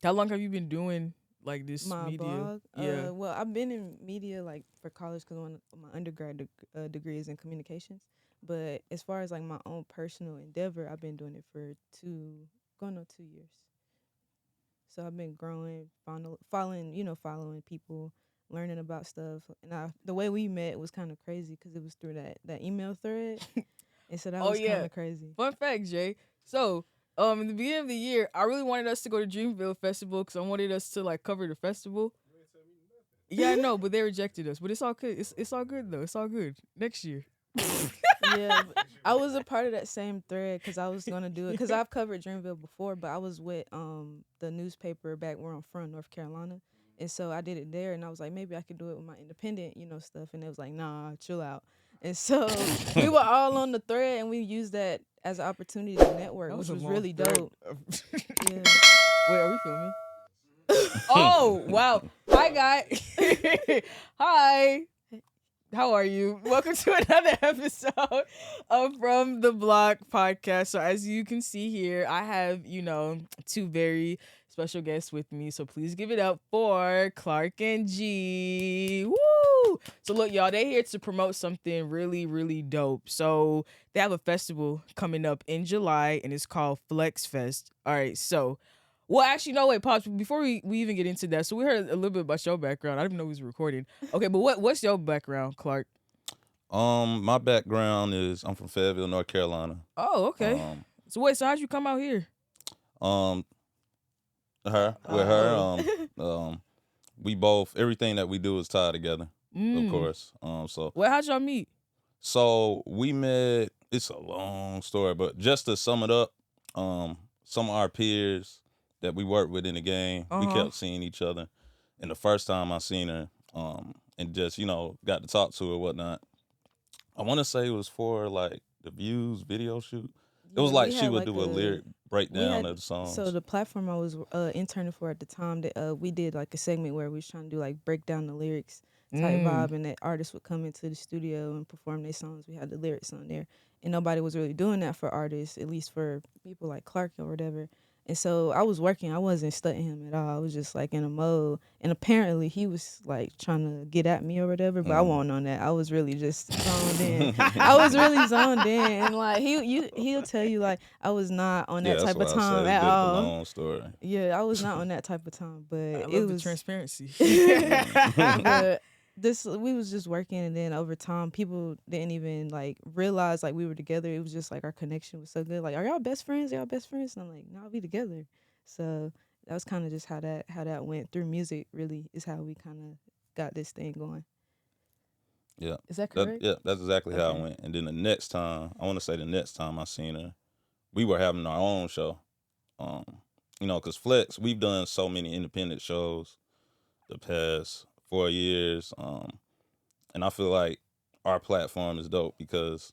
How long have you been doing like this My media? blog. Yeah. Well, I've been in media like for college because one my undergrad degree is in communications. But as far as like my own personal endeavor, I've been doing it for going on 2 years. So I've been growing, following, following people, learning about stuff. And the way we met was kind of crazy because it was through that email thread, and so that Oh was kind yeah. of crazy. Fun fact, Jay. So, in the beginning of the year, I really wanted us to go to Dreamville Festival because I wanted us to like cover the festival. Yeah, I know, but they rejected us. But it's all good. It's all good though. It's all good. Next year. Yeah, but I was a part of that same thread because I was gonna do it because I've covered Dreamville before, but I was with the newspaper back where I'm from, North Carolina, and so I did it there, and I was like, maybe I could do it with my independent, stuff, and it was like, nah, chill out, and so we were all on the thread, and we used that as an opportunity to network, That was which a was long really thread. dope. Yeah. Wait, are we filming? Oh wow! Hi guy. Hi. How are you? Welcome to another episode of From the Block podcast. So as you can see here, I have, two very special guests with me. So please give it up for Clark and G. Woo! So look, y'all, they're here to promote something really, really dope. So they have a festival coming up in July and it's called Flex Fest. All right, so well, actually, no, wait, pause. Before we even get into that, so we heard a little bit about your background. I didn't even know we was recording. Okay, but what's your background, Clark? My background is I'm from Fayetteville, North Carolina. Oh, okay. Um, So wait, so how'd you come out here? um, her with her. Oh. We both everything that we do is tied together, of Mm. course. Well, how'd y'all meet? So we met. It's a long story, but just to sum it up, some of our peers that we worked with in the game, we Uh-huh. kept seeing each other. And the first time I seen her, and just got to talk to her, whatnot. I want to say it was for like the Views video shoot. It was Yeah, like we she had would like do a lyric breakdown had of the so songs. the platform I was interning for at the time that we did like a segment where we was trying to do like break down the lyrics type Mm. vibe, and that artists would come into the studio and perform their songs. We had the lyrics on there, and nobody was really doing that for artists, at least for people like Clark or whatever. And so I was working. I wasn't studying him at all. I was just like in a mode. And apparently he was like trying to get at me or whatever, but I Mm. wasn't on that. I was really just zoned in. I was really zoned in, and like he'll tell you like I was not on Yeah, that that's type of why I said time it's a at bit of a all. long story. Yeah, I was not on that type of time, but I it love the was. transparency. But this we was just working, and then over time, people didn't even like realize like we were together. It was just like our connection was so good. Like, are y'all best friends? Y'all best friends? And I'm like, no, we together. So that was kind of just how that went through music. Really, is how we kind of got this thing going. Yeah, Is that correct? that's exactly how it Okay. went. And then the next time, I want to say the next time I seen her, we were having our own show. Um, cause Flex, we've done so many independent shows the past 4 years. And I feel like our platform is dope because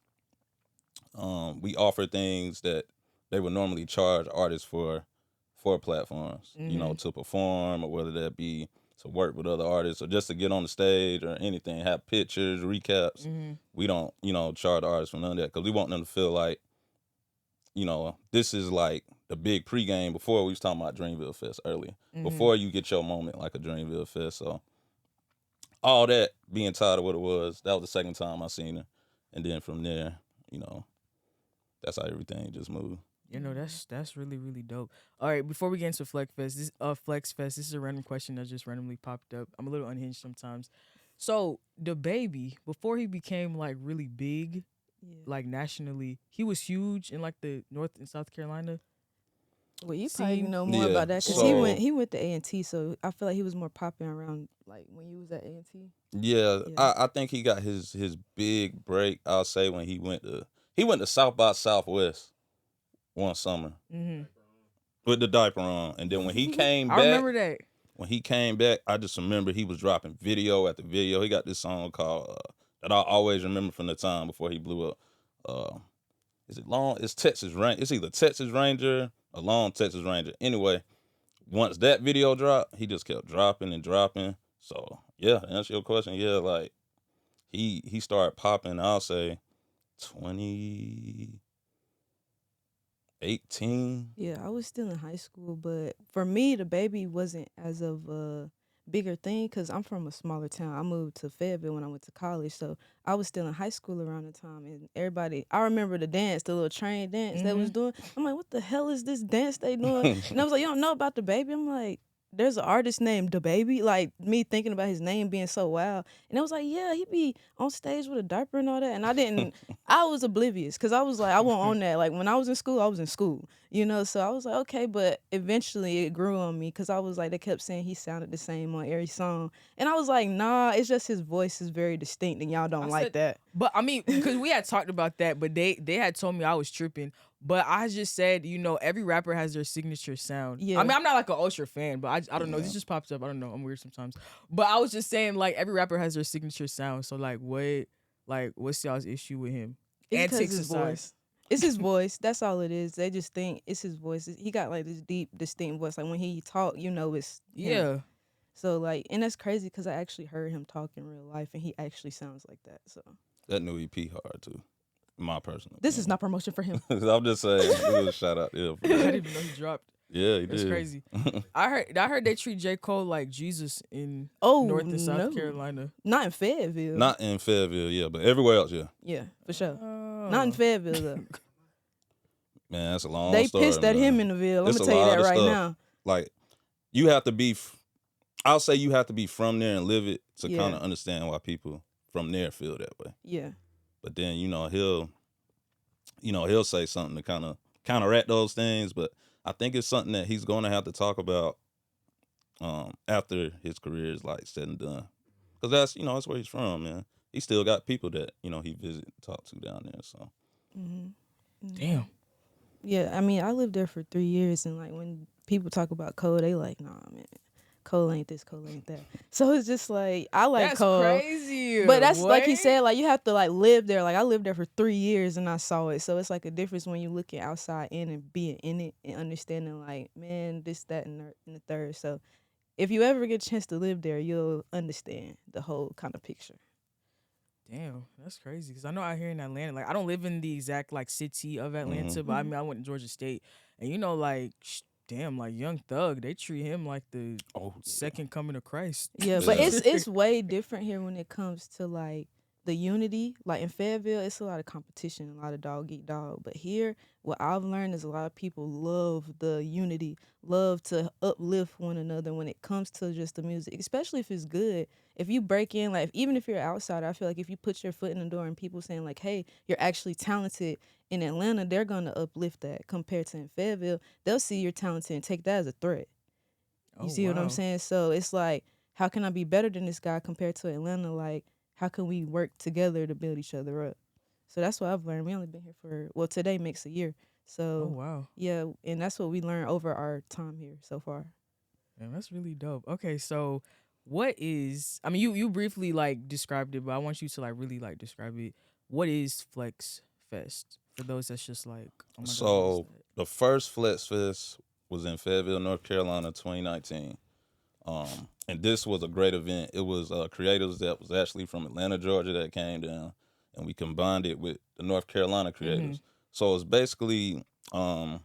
we offer things that they would normally charge artists for platforms, Mm-hmm. to perform or whether that be to work with other artists or just to get on the stage or anything, have pictures, recaps. Mm-hmm. We don't, charge the artists for none of that because we want them to feel like, this is like the big pregame before we was talking about Dreamville Fest earlier. Mm-hmm. Before you get your moment like a Dreamville Fest. So all that being tired of what it was, that was the second time I seen her. And then from there, you know, that's how everything just moved. Mm. That's really really dope. All right, before we get into Flex Fest, this is a random question that just randomly popped up. I'm a little unhinged sometimes. So the baby, before he became like really big, Yeah. like nationally, he was huge in like the North and South Carolina Well, you probably scene. know more Yeah. about that because he Or went So he went to A&T, so I feel like he was more popping around like when you was at A&T. yeah, Yeah. I think he got his big break. I'll say when he went to South by Southwest one summer mm-hmm. with the diaper on, and then when he came I back, remember that. I just remember he was dropping video after video. He got this song called that I always remember from the time before he blew up. Uh, is it long? It's Texas Ranger. It's either Texas Ranger or Long Texas Ranger. Anyway, once that video dropped, he just kept dropping and dropping. So yeah, to answer your question, yeah, like he started popping. I'll say 2018, 18. Yeah, I was still in high school, but for me, the baby wasn't as of a bigger thing because I'm from a smaller town. I moved to Fayetteville when I went to college, so I was still in high school around the time, and everybody. I remember the dance, the little train dance they was doing. I'm like, what the hell is this dance they doing? And I was like, you don't know about the baby? I'm like, there's an artist named the baby. Like me thinking about his name being so wild, and I was like, yeah, he be on stage with a diaper and all that, and I didn't. I was oblivious because I was like, I won't own that. Like when I was in school, I was in school. So I was like, okay, but eventually it grew on me because I was like, they kept saying he sounded the same on every song. And I was like, nah, it's just his voice is very distinct and y'all don't like that. But I mean, because we had talked about that, but they had told me I was tripping. But I just said, every rapper has their signature sound. Yeah. I mean, I'm not like an Usher fan, but I don't know. This just pops up. I don't know. I'm weird sometimes. But I was just saying, like, every rapper has their signature sound. So, like, what's y'all's issue with him? It's because his voice. It's his voice. That's all it is. They just think it's his voice. He got like this deep, distinct voice. Like when he talk, it's him. Yeah. So like, and that's crazy because I actually heard him talk in real life, and he actually sounds like that. So That new EP hard too. My personal. This is not promotion for him. I'm just saying. It was a shout out. Yeah, I didn't even know he dropped. Yeah, he That's did. crazy. I heard they treat J. Cole like Jesus in North and South Carolina. Not in Fayetteville. Not in Fayetteville, yeah, but everywhere else, yeah. Yeah, for sure. Not in Fayetteville though. Man, that's a long They story. pissed at him in the Ville. I'm It's gonna a tell you lot that of right stuff. now. Like, you have to be. I'll say you have to be from there and live it to Yeah. kind of understand why people from there feel that way. Yeah. But then he'll say something to kind of counteract those things. But I think it's something that he's going to have to talk about after his career is like said and done. Because that's where he's from, man. He still got people that he visit and talk to down there. So. Damn. Yeah, I mean, I lived there for 3 years, and like when people talk about Cole, they like, nah, man, Cole ain't this, Cole ain't that. So it's just like I like That's Cole, crazy. but that's like he What? said, like you have to like live there. Like I lived there for 3 years and I saw it, so it's like a difference when you looking outside in and being in it and understanding, like, man, this, that, and the third. So if you ever get a chance to live there, you'll understand the whole kind of picture. Damn, that's crazy. Because I know out here in Atlanta, like I don't live in the exact like city of Atlanta, but I mean I went to Georgia State, and like damn, like Young Thug, they treat him like the second coming of Christ. Yeah, but it's way different here when it comes to like the unity. Like in Fayetteville, it's a lot of competition, a lot of dog eat dog. But here, what I've learned is a lot of people love the unity, love to uplift one another when it comes to just the music, especially if it's good. If you break in, like even if you're an outsider, I feel like if you put your foot in the door and people saying like, hey, you're actually talented in Atlanta, they're going to uplift that. Compared to in Fayetteville, they'll see you're talented and take that as a threat. You see what I'm saying? So it's like, how can I be better than this guy compared to Atlanta? Like, how can we work together to build each other up? So that's what I've learned. We only been here for, today makes a year. So, yeah, and that's what we learned over our time here so far. Man, that's really dope. Okay, so what is, I mean, you briefly, like, described it, but I want you to, like, really, like, describe it. What is Flex Fest? For those that's just like, oh my God, the first Flex Fest was in Fayetteville, North Carolina, 2019. And this was a great event. It was creators that was actually from Atlanta, Georgia that came down, and we combined it with the North Carolina creators. So it's basically, I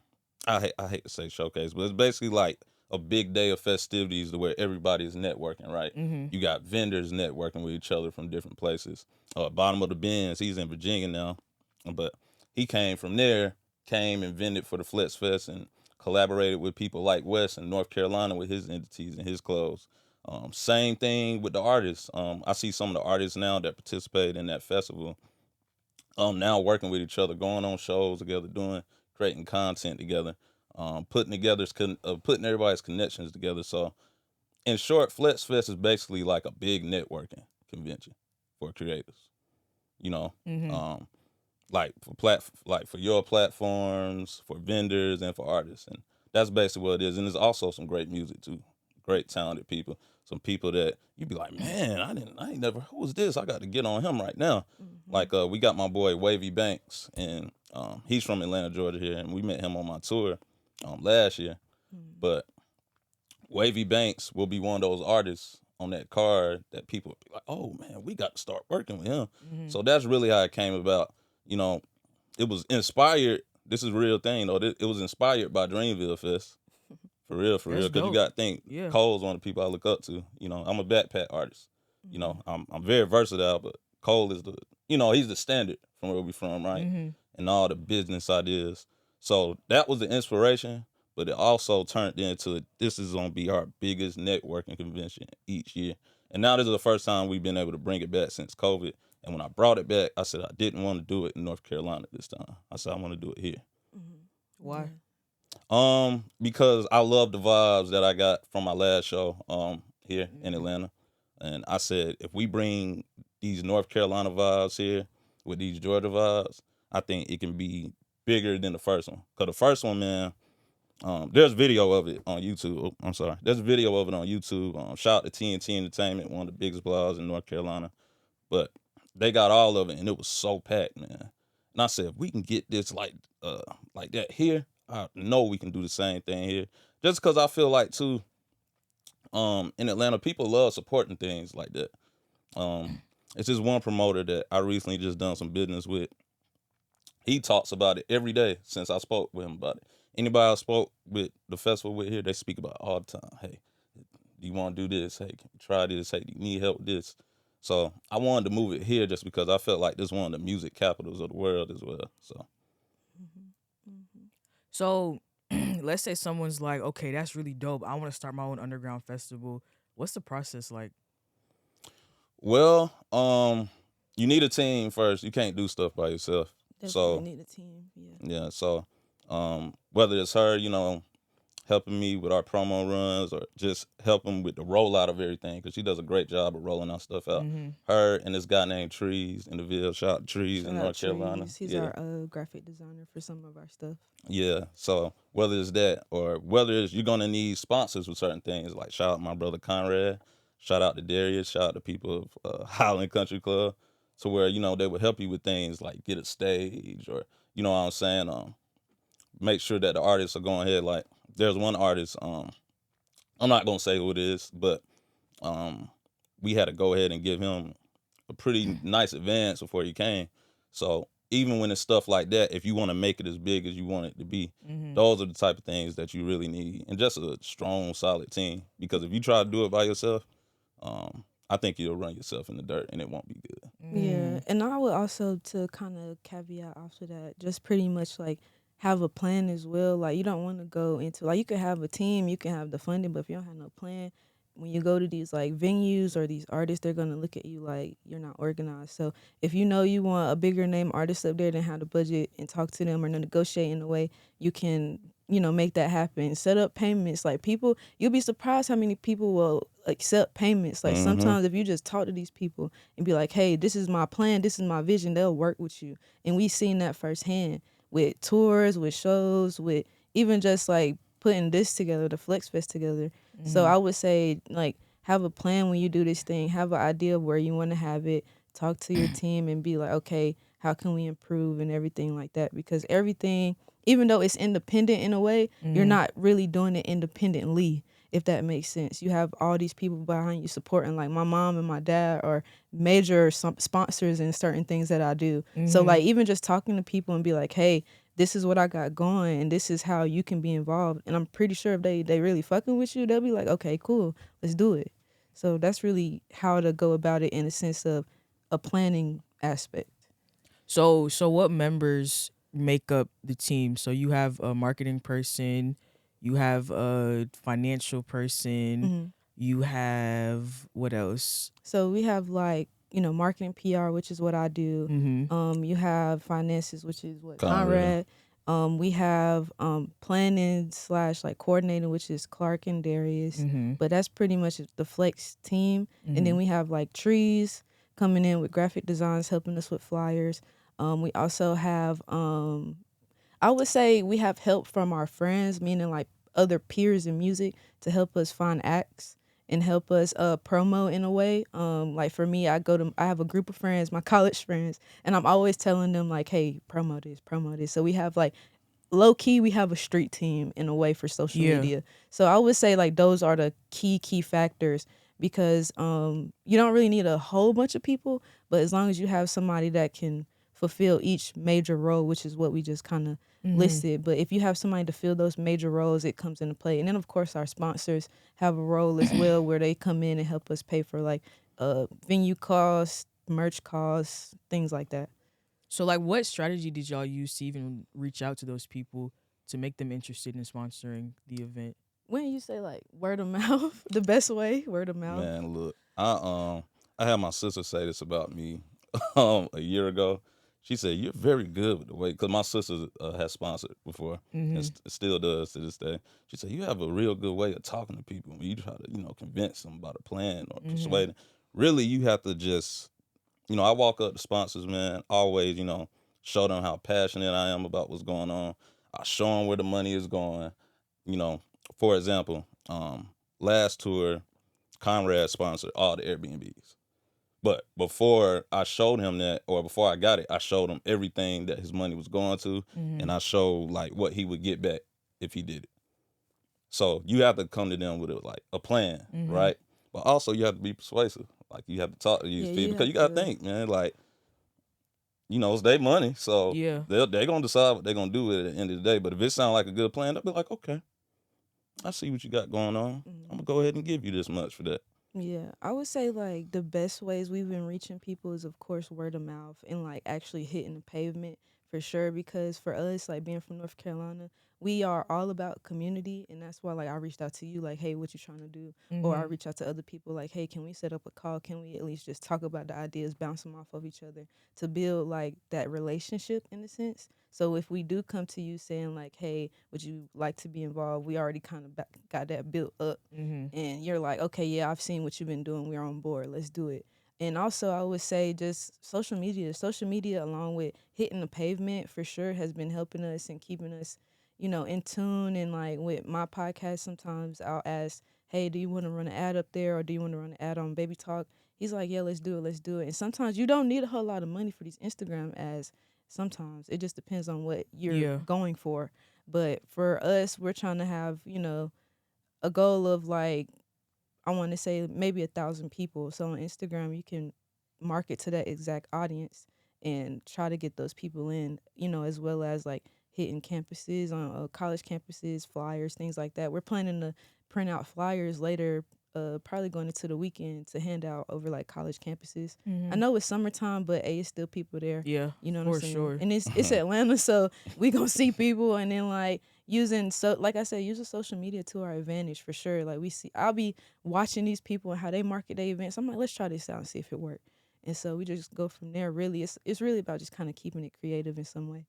hate to say showcase, but it's basically like a big day of festivities to where everybody's networking, right? You got vendors networking with each other from different places. Bottom of the Bins, he's in Virginia now, but he came from there, came and vended for the Flex Fest and collaborated with people like Wes in North Carolina with his entities and his clothes. Same thing with the artists. I see some of the artists now that participate in that festival now working with each other, going on shows together, creating content together, putting everybody's connections together. So in short, Flex Fest is basically like a big networking convention for creators. Like for your platforms, for vendors, and for artists, and that's basically what it is. And there's also some great music too, great talented people, some people that you'd be like, man, I ain't never, who was this? I got to get on him right now. Like we got my boy Wavy Banks, and he's from Atlanta, Georgia here, and we met him on my tour last year. But Wavy Banks will be one of those artists on that card that people be like, oh man, we got to start working with him. So that's really how it came about. It was inspired this is a real thing though. It was inspired by Dreamville Fest. For real, That's because you dope. got to think, Yeah. Cole's one of the people I look up to. You know, I'm a backpack artist. You know, I'm very versatile, but Cole is he's the standard from where we from, right? And all the business ideas. So that was the inspiration, but it also turned into this is gonna be our biggest networking convention each year. And now this is the first time we've been able to bring it back since COVID. And when I brought it back, I said I didn't want to do it in North Carolina this time. I said I want to do it here. Why? Because I love the vibes that I got from my last show here in Atlanta. And I said, if we bring these North Carolina vibes here with these Georgia vibes, I think it can be bigger than the first one. Because the first one, man, there's video of it on YouTube. Oh, I'm sorry. There's a video of it on YouTube. Shout out to TNT Entertainment, one of the biggest blogs in North Carolina. But they got all of it, and it was so packed, man. And I said, if we can get this like that here, I know we can do the same thing here. Just because I feel like, too, in Atlanta, people love supporting things like that. It's just one promoter that I recently just done some business with. He talks about it every day since I spoke with him about it. Anybody I spoke with the festival with here, they speak about it all the time. Hey, do you want to do this? Hey, can you try this? Hey, do you need help with this? So I wanted to move it here just because I felt like this is one of the music capitals of the world as well. So let's say someone's like, okay, that's really dope. I want to start my own underground festival. What's the process like? Well, you need a team first. You can't do stuff by yourself. Definitely need a team. Yeah. So whether it's her, helping me with our promo runs or just helping with the rollout of everything, because she does a great job of rolling our stuff out. Her and this guy named Trees in the Ville. Shout out to Trees in North Carolina. He's our graphic designer for some of our stuff. Yeah, so whether it's that or whether it's you're going to need sponsors with certain things, like shout out my brother Conrad, shout out to Darius, shout out to people of Highland Country Club, to where, they would help you with things like get a stage or, you know what I'm saying, make sure that the artists are going ahead. Like, there's one artist, I'm not going to say who it is, but we had to go ahead and give him a pretty nice advance before he came. So even when it's stuff like that, if you want to make it as big as you want it to be, those are the type of things that you really need. And just a strong, solid team. Because if you try to do it by yourself, I think you'll run yourself in the dirt and it won't be good. Yeah, and I would also, to kind of caveat after that, just pretty much like have a plan as well. Like, you don't want to go into, like, you can have a team, you can have the funding, but if you don't have no plan, when you go to these like venues or these artists, they're gonna look at you like you're not organized. So if you know you want a bigger name artist up there, then have the budget and talk to them or negotiate in a way you can, make that happen. Set up payments. Like, people, you'll be surprised how many people will accept payments. Like, sometimes if you just talk to these people and be like, hey, this is my plan, this is my vision, they'll work with you. And we've seen that firsthand with tours, with shows, with even just like putting this together, the Flex Fest together. So I would say, like, have a plan when you do this thing. Have an idea of where you want to have it. Talk to your team and be like, okay, how can we improve and everything like that? Because everything, even though it's independent in a way, you're not really doing it independently, if that makes sense. You have all these people behind you supporting. Like, my mom and my dad are major sponsors in certain things that I do. So, like, even just talking to people and be like, hey, this is what I got going and this is how you can be involved. And I'm pretty sure if they really fucking with you, they'll be like, okay, cool, let's do it. So that's really how to go about it in a sense of a planning aspect. So what members make up the team? So you have a marketing person, you have a financial person, you have what else? So we have like, marketing, PR, which is what I do. You have finances, which is what Conrad. We have planning / like coordinating, which is Clark and Darius. But that's pretty much the Flex team. And then we have like Trees coming in with graphic designs, helping us with flyers. We also have, I would say we have help from our friends, meaning like other peers in music, to help us find acts and help us promo in a way. Like, for me, I have a group of friends, my college friends, and I'm always telling them like, hey, promo this. So we have like, low key, we have a street team in a way for social media. So I would say like those are the key factors, because you don't really need a whole bunch of people, but as long as you have somebody that can fulfill each major role, which is what we just kind of listed. But if you have somebody to fill those major roles, it comes into play. And then of course our sponsors have a role as well, where they come in and help us pay for like venue costs, merch costs, things like that. So, like, what strategy did y'all use to even reach out to those people to make them interested in sponsoring the event? When you say like word of mouth, the best way, word of mouth. Man, look, I had my sister say this about me a year ago. She said, "You're very good with the way," because my sister has sponsored before and still does to this day. She said, "You have a real good way of talking to people when you try to, convince them about a plan or persuade them. Really, you have to just, I walk up to sponsors, man, always, show them how passionate I am about what's going on. I show them where the money is going. For example, last tour, Conrad sponsored all the Airbnbs. But before I showed him that, or before I got it, I showed him everything that his money was going to, and I showed like what he would get back if he did it. So you have to come to them with a plan, right? But also you have to be persuasive. Like you have to talk to these people because you got to think, man. Like, it's their money, so they're gonna decide what they're gonna do with it at the end of the day. But if it sounds like a good plan, they'll be like, okay, I see what you got going on. I'm gonna go ahead and give you this much for that. Yeah, I would say like the best ways we've been reaching people is of course word of mouth and like actually hitting the pavement for sure. Because for us, like being from North Carolina, we are all about community, and that's why like I reached out to you like, hey, what you trying to do? Or I reach out to other people like, hey, can we set up a call? Can we at least just talk about the ideas, bounce them off of each other to build like that relationship in a sense. So if we do come to you saying like, hey, would you like to be involved? We already kind of got that built up, and you're like, okay, yeah, I've seen what you've been doing. We're on board. Let's do it. And also, I would say just social media. Social media, along with hitting the pavement, for sure, has been helping us and keeping us, in tune. And like with my podcast, sometimes I'll ask, hey, do you want to run an ad up there, or do you want to run an ad on Baby Talk? He's like, yeah, let's do it. Let's do it. And sometimes you don't need a whole lot of money for these Instagram ads. Sometimes it just depends on what you're going for. But for us, we're trying to have, a goal of like, I want to say maybe 1,000 people. So on Instagram, you can market to that exact audience and try to get those people in, as well as like hitting campuses on college campuses, flyers, things like that. We're planning to print out flyers later, probably going into the weekend to hand out over like college campuses. I know it's summertime, but it's still people there. Yeah, you know what I'm saying? Sure. And it's Atlanta, so we gonna see people, and then like using like I said, using social media to our advantage for sure. Like I'll be watching these people and how they market their events. I'm like, let's try this out and see if it works. And so we just go from there. Really, it's really about just kind of keeping it creative in some way.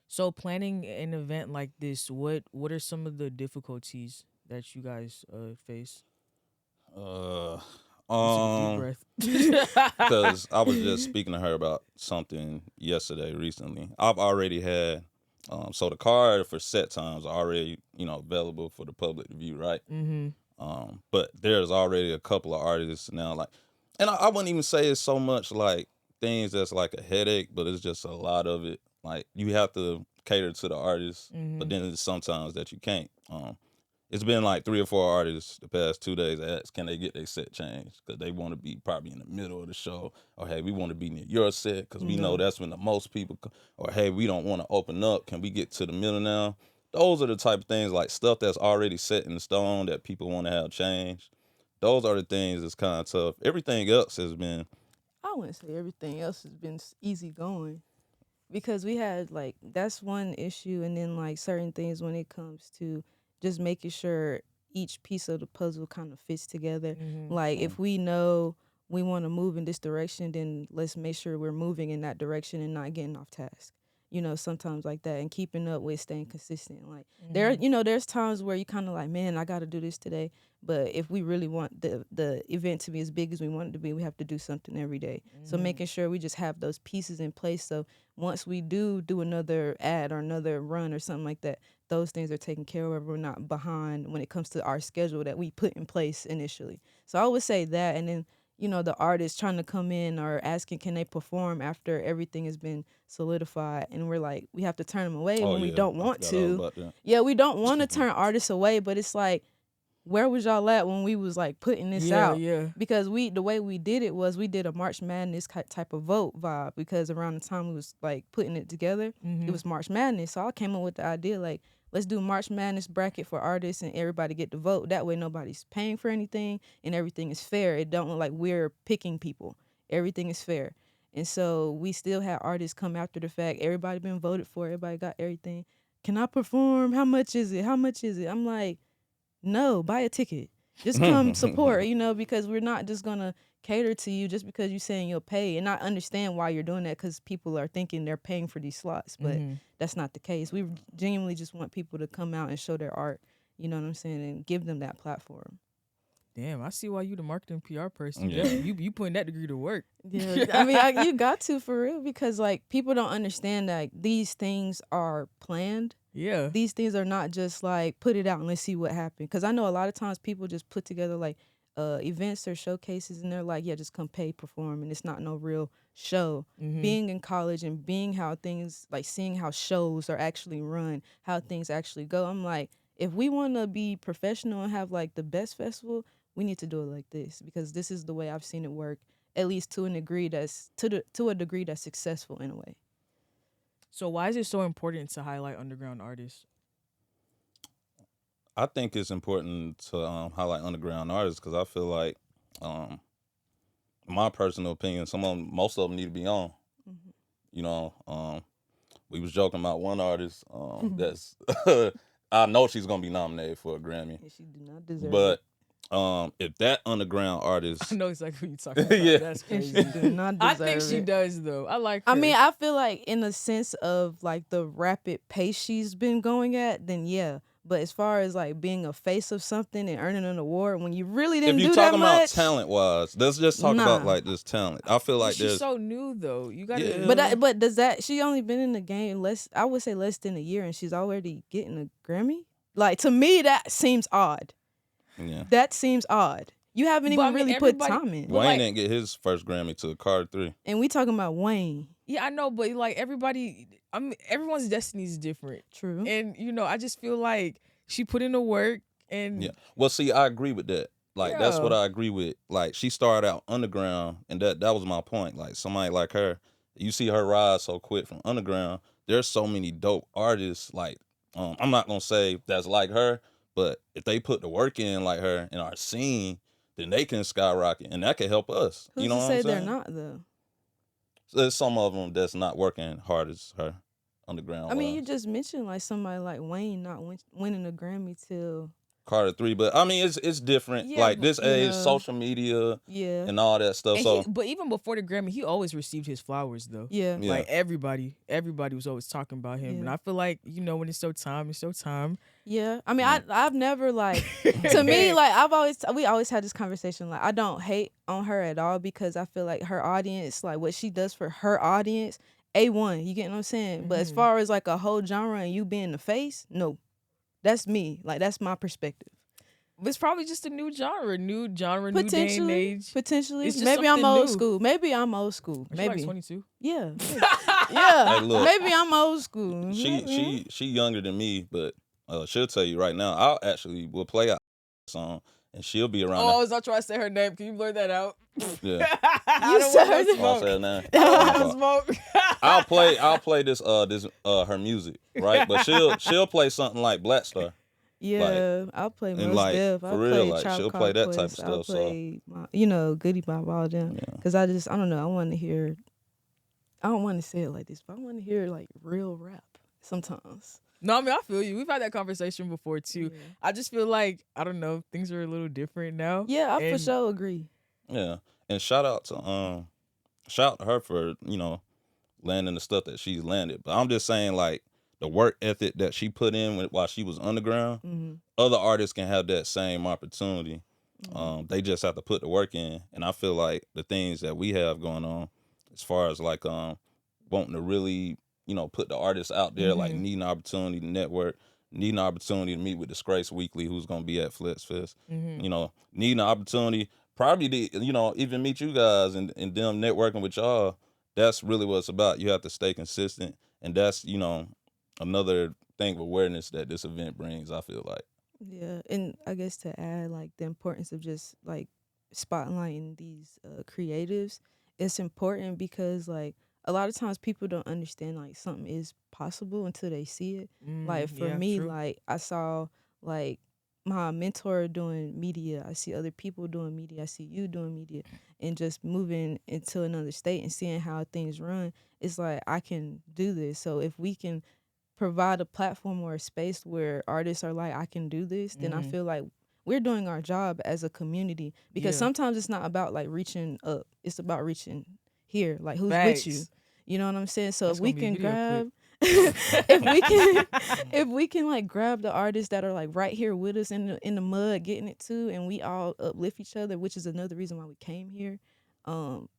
So planning an event like this, what are some of the difficulties that you guys face? Deep breath. Because I was just speaking to her about something yesterday recently. I've already had so the card for set times are already available for the public to view, right? But there's already a couple of artists now, like, and I wouldn't even say it's so much like things that's like a headache, but it's just a lot of it. Like you have to cater to the artists, but then it's sometimes that you can't. It's been like 3 or 4 artists the past 2 days asked, can they get their set changed? Because they want to be probably in the middle of the show. Or, hey, we want to be near your set because we know that's when the most people come. Or, hey, we don't want to open up. Can we get to the middle now? Those are the type of things, like stuff that's already set in stone that people want to have changed. Those are the things that's kind of tough. Everything else has been... I wouldn't say everything else has been easy going. Because we had, like, that's one issue. And then, like, certain things when it comes to just making sure each piece of the puzzle kind of fits together. Like, if we know we want to move in this direction, then let's make sure we're moving in that direction and not getting off task. Sometimes like that, and keeping up with staying consistent. Like there's times where you kind of like, man, I got to do this today. But if we really want the event to be as big as we want it to be, we have to do something every day. So making sure we just have those pieces in place. So once we do another ad or another run or something like that, those things are taken care of. We're not behind when it comes to our schedule that we put in place initially. So I would say that, and then the artists trying to come in or asking can they perform after everything has been solidified, and we're like, we have to turn them away when we don't want to. Yeah, we don't want to turn artists away, but it's like where was y'all at when we was like putting this Yeah, out? yeah. Because the way we did it was we did a March Madness type of vote vibe, because around the time we was like putting it together, it was March Madness. So I came up with the idea like, let's do March Madness bracket for artists and everybody get to vote. That way nobody's paying for anything and everything is fair. It don't look like we're picking people. Everything is fair. And so we still had artists come after the fact. Everybody been voted for. Everybody got everything. Can I perform? How much is it? How much is it? I'm like, no, buy a ticket. Just come support, you know, because we're not just going to cater to you just because you're saying you'll pay. And I understand why you're doing that, because people are thinking they're paying for these slots. But that's not the case. We genuinely just want people to come out and show their art, you know what I'm saying, and give them that platform. Damn, I see why you the marketing PR person. Yeah. You putting that degree to work. Yeah, I mean, you got to, for real, because like people don't understand that these things are planned. Yeah. These things are not just like put it out and let's see what happens. Because I know a lot of times people just put together like events or showcases and they're like, yeah, just come pay, perform, and it's not no real show. Being in college and being how things, like seeing how shows are actually run, how things actually go, I'm like, if we want to be professional and have like the best festival, we need to do it like this, because this is the way I've seen it work, at least to a degree that's to a degree that's successful in a way. So why is it so important to highlight underground artists? I think it's important to highlight underground artists because I feel like, my personal opinion, most of them need to be on. You know, we was joking about one artist that's I know she's gonna be nominated for a Grammy, And she do not deserve but it. if that underground artist, I know exactly who you're talking about. Yeah. That's And she crazy. do not I deserve think she it. does though. I like her. I mean, I feel like in the sense of like the rapid pace she's been going at, then yeah. But as far as like being a face of something and earning an award when you really didn't if do you're that talking about much, talent wise, let's just talk about Nah. like this talent. I feel like she's there's so new though. You gotta. Yeah. but does that, she only been in the game I would say less than a year, and she's already getting a Grammy? Like, to me, that seems odd. yeah. That seems odd. You haven't But, even I mean, really put everybody- time in. Well, Wayne like- didn't get his first Grammy till Carter 3. And we talking about Wayne. Yeah, I know, but like everybody, I mean, everyone's destiny is different, True. and you know, I just feel like she put in the work, and Yeah. Well, see, I agree with that. Like that's what Yeah. I agree with. Like she started out underground, and that was my point. Like somebody like her, you see her rise so quick from underground. There's so many dope artists. Like I'm not gonna say that's like her, but if they put the work in like her in our scene, then they can skyrocket, and that can help us. Who's you know to what say I'm they're saying? not though? So there's some of them that's not working hard as her underground. I mean, you wise. just mentioned like somebody like Wayne not winning a Grammy till Carter 3, but I mean it's different. Yeah, like but, this you age, know, social media yeah, and all that stuff. and So but even before the Grammy, he always received his flowers though. yeah. Yeah. Like everybody was always talking about him, and Yeah. I feel like, you know, when it's so time, it's so time. Yeah, I mean, I've never like, to me, like we always had this conversation. Like, I don't hate on her at all, because I feel like her audience, like what she does for her audience, A1. You get what I'm saying? But as far as like a whole genre and you being the face, no, that's me. Like, that's my perspective. It's probably just a new genre, new day and age. Potentially. It's just Maybe I'm something old new. school. Maybe I'm old school. She like Maybe. 22. Yeah. Yeah. Hey, look. Maybe I'm old school. she younger than me, but she'll tell you right now. I'll actually will play a song, and she'll be around. Oh, I was not trying to say her name. Can you blur that out? Yeah. I don't said want no her name. I'll smoke. say her name. I don't want no smoke. I'll play this her music, right? But she'll play something like Black Star. Yeah, I'll play and, Mos like, Def. for I'll real, play like, Tribe she'll Called play that type of Quest. I'll stuff, so- play, Goody Bop, all them. Yeah. Because I don't know. I want to hear. I don't want to say it like this, but I want to hear like real rap sometimes. No, I mean, I feel you. We've had that conversation before too. Yeah. I just feel like, I don't know, things are a little different now. Yeah, I for And- sure agree. Yeah, and shout out to her for landing the stuff that she's landed. But I'm just saying, like, the work ethic that she put in while she was underground, Mm-hmm. other artists can have that same opportunity. They just have to put the work in. And I feel like the things that we have going on, as far as like wanting to really, put the artists out there, like needing an opportunity to network, needing an opportunity to meet with Disgrace Weekly, who's gonna be at Flex Fest. Needing an opportunity, probably to, even meet you guys and them networking with y'all. That's really what it's about. You have to stay consistent, and that's another thing of awareness that this event brings. I feel like. Yeah, and I guess to add like the importance of just like spotlighting these creatives, it's important because like a lot of times people don't understand like something is possible until they see it. Like for Yeah, me, true. like I saw like my mentor doing media. I see other people doing media. I see you doing media, and just moving into another state and seeing how things run. It's like I can do this. So if we can provide a platform or a space where artists are like, I can do this, then I Mm-hmm. feel like we're doing our job as a community. Because Yeah. sometimes it's not about like reaching up, it's about reaching here, like who's with you. Facts. You know what I'm saying? So That's if we gonna be a can video clip. grab if we can if we can like grab the artists that are like right here with us in the mud getting it too, and we all uplift each other, which is another reason why we came here,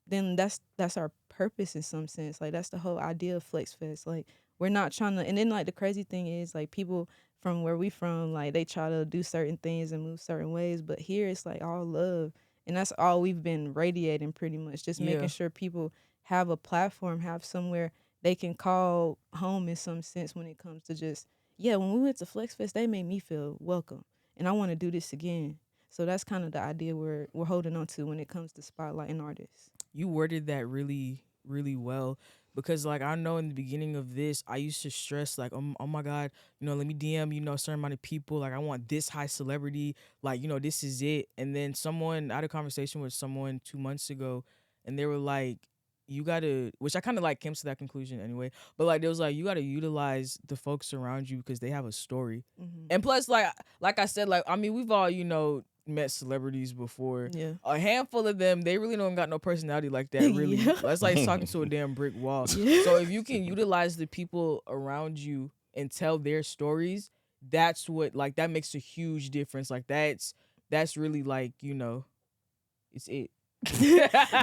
then that's our purpose in some sense. Like that's the whole idea of Flex Fest. Like we're not trying to, and then like the crazy thing is like people from where we from, like they try to do certain things and move certain ways, but here it's like all love, and that's all we've been radiating pretty much, just making Yeah. sure people have a platform, have somewhere they can call home in some sense when it comes to just, yeah, when we went to Flex Fest, they made me feel welcome, and I want to do this again. So that's kind of the idea we're holding on to when it comes to spotlighting artists. You worded that really, really well, because like I know in the beginning of this I used to stress like, oh my god, let me DM a certain amount of people, like I want this high celebrity, like this is it. And then someone, I had a conversation with someone 2 months ago, and they were like, you gotta, which I kind of like came to that conclusion anyway, but like they was like, you gotta utilize the folks around you because they have a story. Mm-hmm. And plus, like I said, like I mean, we've all met celebrities before. Yeah. A handful of them, they really don't got no personality like that, really. Yeah. That's like talking to a damn brick wall. Yeah. So if you can utilize the people around you and tell their stories, that's what, like, that makes a huge difference. Like that's really like, it's it.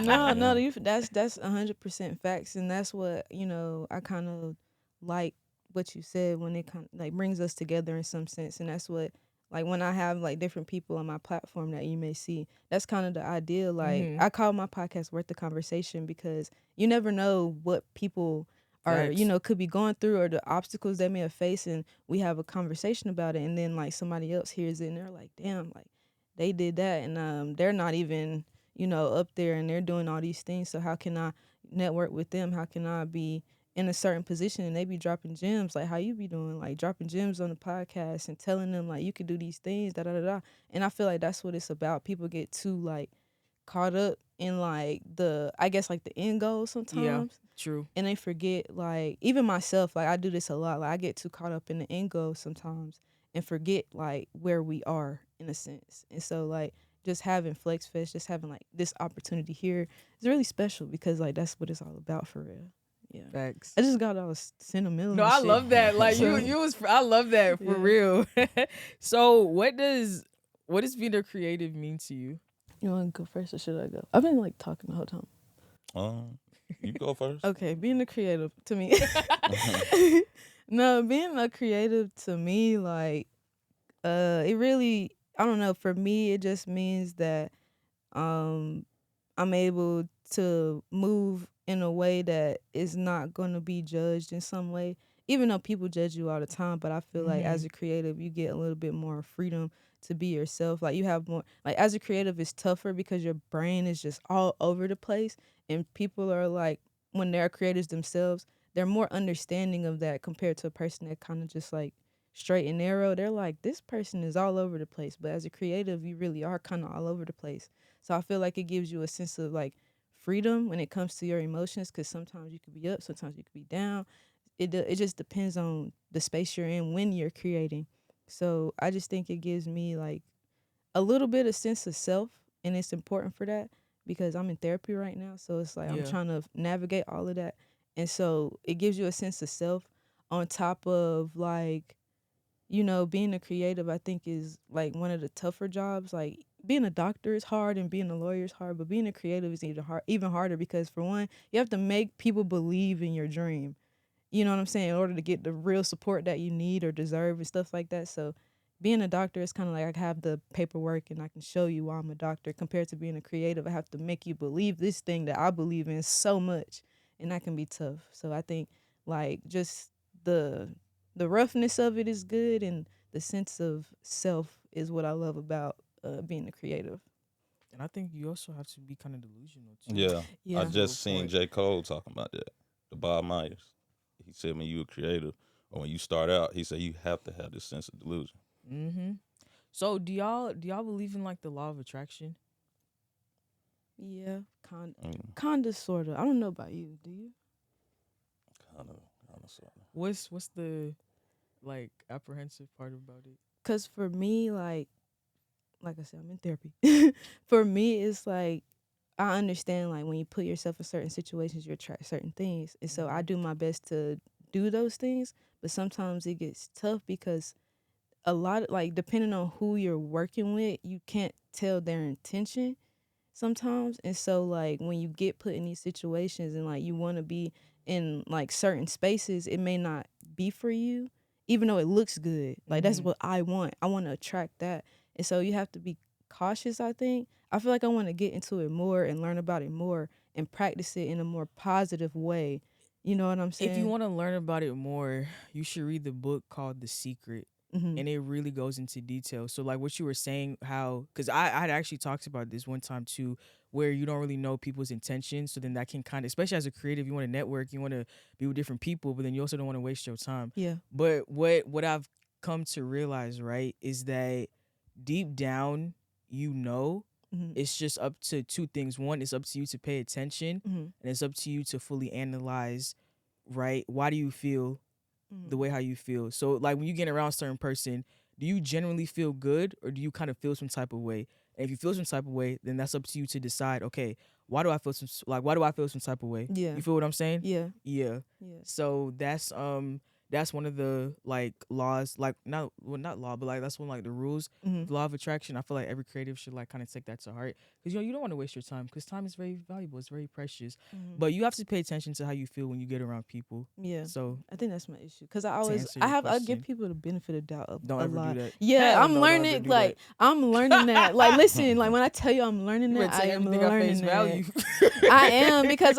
No, no, Yeah. that's 100% facts, and that's what I kind of like what you said when it kind of like brings us together in some sense, and that's what like when I have like different people on my platform that you may see, that's kind of the idea. Like Mhm. I call my podcast "Worth the Conversation" because you never know what people are Facts. could be going through or the obstacles they may have faced, and we have a conversation about it, and then like somebody else hears it and they're like, damn, like they did that, and they're not even up there and they're doing all these things. So how can I network with them? How can I be in a certain position and they be dropping gems like how you be doing, like dropping gems on the podcast and telling them like you could do these things, da da da da. And I feel like that's what it's about. People get too like caught up in like the I guess like the end goal Yeah, sometimes. true. And they forget, like even myself, like I do this a lot. Like I get too caught up in the end goal sometimes and forget like where we are in a sense. And so like just having Flex Fest, just having like this opportunity here is really special because like that's what it's all about for real. Yeah. Facts. I just got all sentimental. No, and I shit. love that. Like So- I love that for Yeah. real. So what does being a creative mean to you? You want to go first or should I go? I've been like talking the whole time. You go first. Okay, being a creative to me. No, being a creative to me, like, it really, I don't know. For me, it just means that, I'm able to move in a way that is not going to be judged in some way. Even though people judge you all the time, but I feel like as a creative, you get a little bit more freedom to be yourself. Like you have more, like as a creative, it's tougher because your brain is just all over the place, and people are like, when they're creators themselves, they're more understanding of that compared to a person that kind of just like straight and narrow. They're like, this person is all over the place, but as a creative, you really are kind of all over the place. So I feel like it gives you a sense of like freedom when it comes to your emotions, because sometimes you could be up, sometimes you could be down. It just depends on the space you're in when you're creating. So I just think it gives me like a little bit of sense of self, and it's important for that because I'm in therapy right now. So it's like I'm Yeah. trying to navigate all of that, and so it gives you a sense of self on top of like being a creative. I think is like one of the tougher jobs. Like being a doctor is hard and being a lawyer is hard, but being a creative is even harder because for one, you have to make people believe in your dream. You know what I'm saying? In order to get the real support that you need or deserve and stuff like that. So being a doctor is kind of like I have the paperwork and I can show you why I'm a doctor. Compared to being a creative, I have to make you believe this thing that I believe in so much, and that can be tough. So I think like just the roughness of it is good, and the sense of self is what I love about being a creative. And I think you also have to be kind of delusional too. Yeah. Yeah. I just seen point. J. Cole talking about that. The Bob Myers. He said when you a creative or when you start out, he said you have to have this sense of delusion. Mm-hmm. So do y'all believe in like the law of attraction? Yeah, kind Mm, of, sort of. I don't know about you. Do you? kind of, sort of. What's the like apprehensive part about it? Cause for me, like I said, I'm in therapy. For me, it's like I understand like when you put yourself in certain situations, you attract certain things, and so I do my best to do those things. But sometimes it gets tough because a lot of like depending on who you're working with, you can't tell their intention sometimes. And so like when you get put in these situations and like you want to be in like certain spaces, it may not be for you even though it looks good. Like that's what I want to attract that. And so you have to be cautious. I think I feel like I want to get into it more and learn about it more and practice it in a more positive way. You know what I'm saying? If you want to learn about it more, you should read the book called The Secret. And it really goes into detail. So like what you were saying, how, because I had actually talked about this one time too, where you don't really know people's intentions. So then that can kind of, especially as a creative, you want to network, you want to be with different people, but then you also don't want to waste your time. Yeah. But what I've come to realize, right, is that deep down, it's just up to two things. One, it's up to you to pay attention, and it's up to you to fully analyze, right? Why do you feel the way how you feel? So like when you get around a certain person, do you generally feel good or do you kind of feel some type of way? And if you feel some type of way, then that's up to you to decide, okay, why do I feel some type of way? Yeah. You feel what I'm saying? Yeah. Yeah. So that's one of the like laws, like not law, but like that's one like the rules, the law of attraction. I feel like every creative should like kind of take that to heart, because you don't want to waste your time, because time is very valuable, it's very precious. But you have to pay attention to how you feel when you get around people. Yeah. So I think that's my issue, because I answer your I question, give people the benefit of doubt don't a ever lot. do that. Yeah, Hell I'm no, don't ever learning. do Like that. I'm learning that. Like listen, like when I tell you I'm learning You that, better I take am everything at learning face that. value. I am, because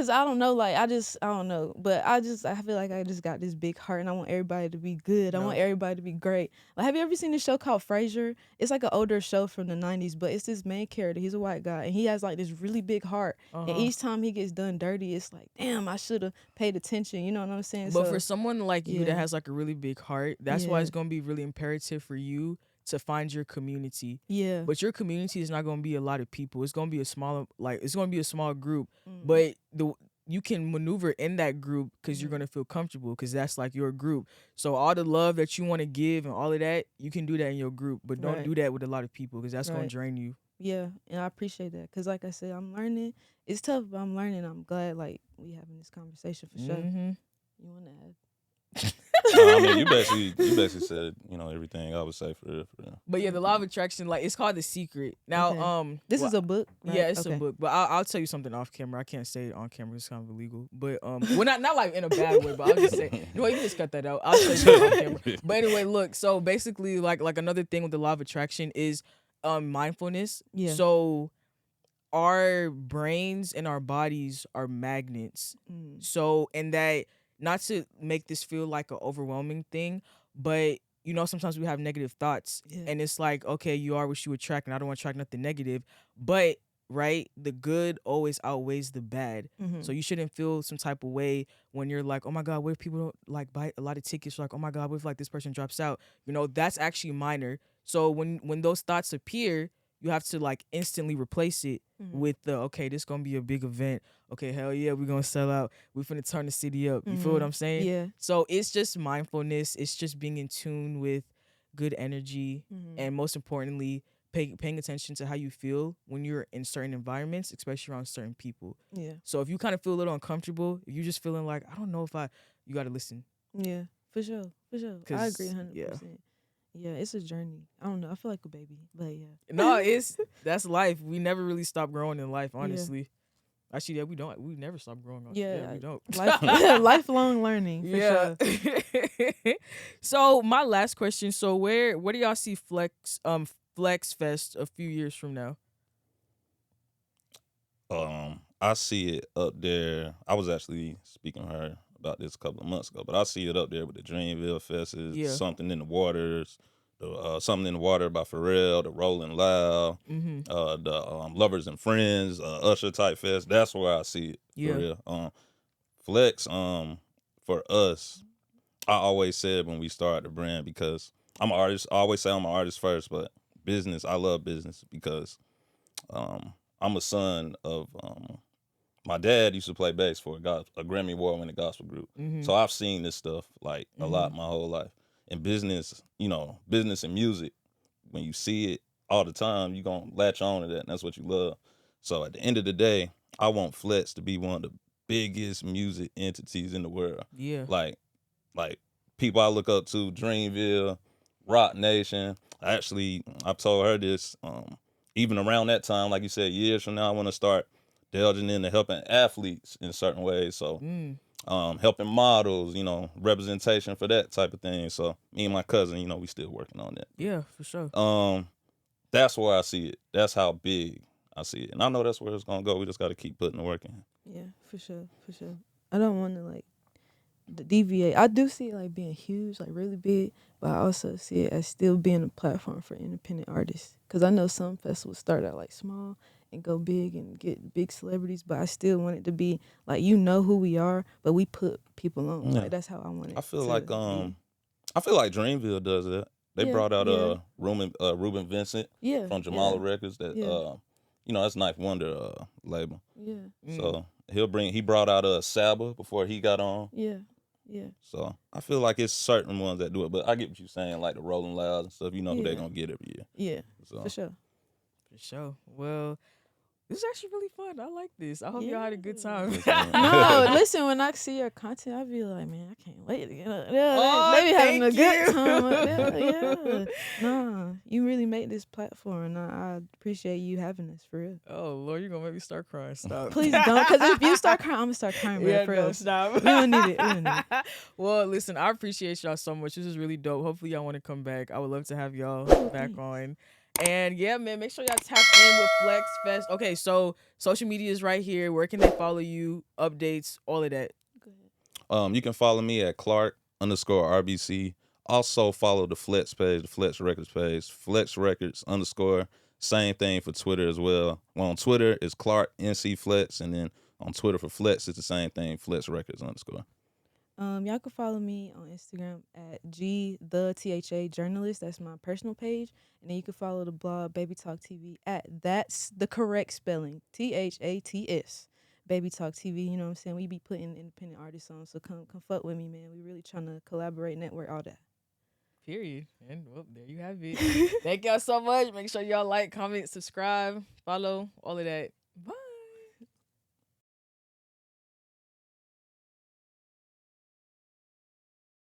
I don't know, like I don't know, but I feel like I just got this big heart and I want everybody to be good. I want everybody to be great. Like, have you ever seen this show called Frasier? It's like an older show from the 90s, but it's this main character. He's a white guy and he has like this really big heart. And each time he gets done dirty, it's like, damn, I should have paid attention. You know what I'm saying? But So, for someone like you that has like a really big heart, that's why Yeah. it's gonna be really imperative for you to find your community. yeah. But your community is not gonna be a lot of people. It's gonna be a small group. But you can maneuver in that group because you're gonna feel comfortable, because that's like your group. So all the love that you want to give and all of that, you can do that in your group. But don't Right. do that with a lot of people, because that's gonna Right. drain you. Yeah, and I appreciate that, because like I said, I'm learning. It's tough, but I'm learning. I'm glad like we having this conversation for sure. You want to add? I mean, you basically said everything I would say for real. But yeah, the law of attraction, like it's called The Secret. Now, Okay. This is a book, right? Yeah, it's Okay. a book. But I'll tell you something off camera. I can't say it on camera. It's kind of illegal. But well, not like in a bad way. But I'll just say, you can just cut that out. I'll tell you off camera. But anyway, look. So basically, like another thing with the law of attraction is mindfulness. Yeah. So our brains and our bodies are magnets. So, and that, not to make this feel like an overwhelming thing, but sometimes we have negative thoughts, and it's like, okay, you are what you attract, and I don't want to attract nothing negative, but right, the good always outweighs the bad. So you shouldn't feel some type of way when you're like, oh my God, what if people don't like buy a lot of tickets? Like, oh my God, what if like this person drops out? That's actually minor. So when those thoughts appear, you have to like instantly replace it with okay, this gonna be a big event. Okay, hell yeah, we're gonna sell out. We're finna turn the city up. You feel what I'm saying? Yeah. So it's just mindfulness. It's just being in tune with good energy, and most importantly, paying attention to how you feel when you're in certain environments, especially around certain people. Yeah. So if you kind of feel a little uncomfortable, if you're just feeling like, I don't know if you gotta listen. Yeah, for sure. I agree 100%. Yeah, it's a journey. I don't know. I feel like a baby, but yeah. No, that's life. We never really stop growing in life, honestly. Actually, yeah, we don't. We never stop growing. Yeah, we don't. Lifelong learning, for sure. So my last question. So where do y'all see Flex Fest a few years from now? I see it up there. I was actually speaking to her about this a couple of months ago, but I see it up there with the Dreamville Fest, Yeah. Something in the Waters, the Something in the Water by Pharrell, the Rolling Loud, the Lovers and Friends, Usher type fest. That's where I see it Yeah. for real. Flex, for us, I always said when we started the brand, because I'm an artist. I always say I'm an artist first, but business, I love business because I'm a son of my dad used to play bass for a Grammy Award-winning gospel group. So I've seen this stuff like a lot my whole life. And business, business and music, when you see it all the time, you're going to latch on to that, and that's what you love. So at the end of the day, I want Flex to be one of the biggest music entities in the world. Yeah. Like people I look up to, Dreamville, Rock Nation. I've told her this, even around that time, like you said, years from now, I want to start delving into helping athletes in certain ways. So helping models, representation for that type of thing. So me and my cousin, we still working on that. Yeah, for sure. That's where I see it. That's how big I see it. And I know that's where it's gonna go. We just gotta keep putting the work in. Yeah, for sure. I don't want to like deviate. I do see it like being huge, like really big, but I also see it as still being a platform for independent artists. Cause I know some festivals start out like small and go big and get big celebrities, but I still want it to be like who we are, but we put people on. Yeah. Like that's how I want it. I feel like Dreamville does that. They brought out Ruben Vincent from Jamala Records. That that's Knife Wonder label. Yeah. So he brought out Saba before he got on. Yeah. So I feel like it's certain ones that do it, but I get what you're saying, like the Rolling Loud and stuff. Who they're gonna get every year. Yeah. So. For sure. For sure. Well, this is actually really fun. I like this. I hope y'all had a good time. No, listen, when I see your content, I be like, man, I can't wait to get up there. They be having a good time up there. Yeah. Nah, you really made this platform, and I appreciate you having this for real. Oh, Lord, you're going to make me start crying. Stop. Please don't, because if you start crying, I'm going to start crying, bro, for real. Stop. We don't need it. Well, listen, I appreciate y'all so much. This is really dope. Hopefully, y'all want to come back. I would love to have y'all back on. And yeah, man, make sure y'all tap in with Flex Fest. Okay, so social media is right here. Where can they follow you? Updates, all of that. Go ahead. You can follow me at Clark_RBC. Also follow the Flex page, the Flex Records page, Flex Records _. Same thing for Twitter as well. Well, on Twitter it's Clark NC Flex, and then on Twitter for Flex it's the same thing, Flex Records _. Y'all can follow me on Instagram at @THA Journalist. That's my personal page. And then you can follow the blog Baby Talk TV at that's the correct spelling, THATS. Baby Talk TV, you know what I'm saying? We be putting independent artists on, so come fuck with me, man. We really trying to collaborate, network, all that. Period. And well, there you have it. Thank y'all so much. Make sure y'all like, comment, subscribe, follow, all of that.